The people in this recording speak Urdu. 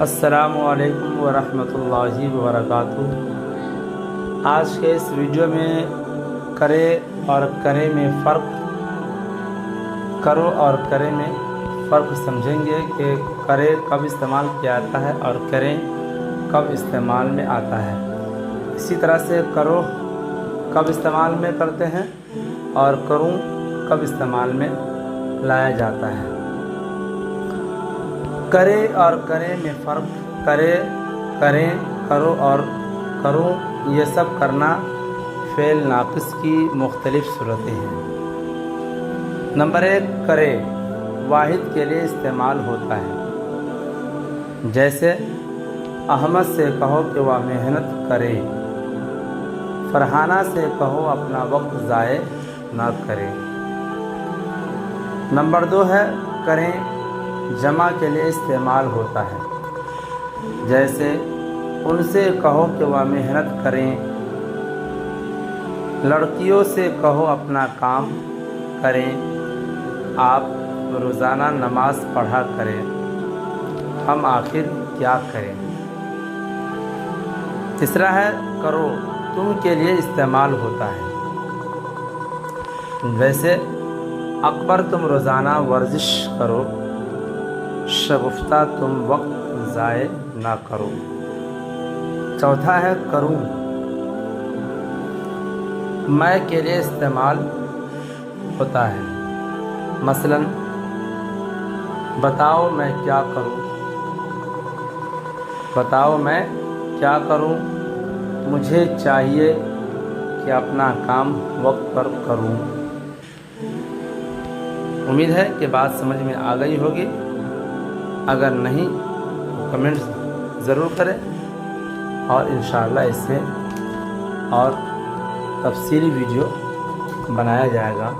السلام علیکم ورحمۃ اللہ وبرکاتہ۔ آج کے اس ویڈیو میں کرے اور کرے میں فرق کرو اور کرے میں فرق سمجھیں گے کہ کرے کب استعمال کیا جاتا ہے اور کرے کب استعمال میں آتا ہے۔ اسی طرح سے کرو کب استعمال میں کرتے ہیں اور کروں کب استعمال میں لایا جاتا ہے۔ کرے اور کرے میں فرق۔ کرے، کریں، کرو اور کروں، یہ سب کرنا فعل ناقص کی مختلف صورتیں ہیں۔ نمبر 1، کرے واحد کے لیے استعمال ہوتا ہے، جیسے احمد سے کہو کہ وہ محنت کرے، فرحانہ سے کہو اپنا وقت ضائع نہ کرے۔ نمبر 2 ہے کریں جمع کے لیے استعمال ہوتا ہے، جیسے ان سے کہو کہ وہ محنت کریں، لڑکیوں سے کہو اپنا کام کریں، آپ روزانہ نماز پڑھا کریں، ہم آخر کیا کریں۔ تیسرا ہے کرو تم کے لیے استعمال ہوتا ہے، ویسے اکبر تم روزانہ ورزش کرو، شگفتہ تم وقت ضائع نہ کرو۔ چوتھا ہے کروں میں کے لیے استعمال ہوتا ہے، مثلا بتاؤ میں کیا کروں، بتاؤ میں کیا کروں، مجھے چاہیے کہ اپنا کام وقت پر کروں۔ امید ہے کہ بات سمجھ میں آ گئی ہوگی، اگر نہیں تو کمنٹ ضرور کریں اور انشاءاللہ اس سے اور تفصیلی ویڈیو بنایا جائے گا۔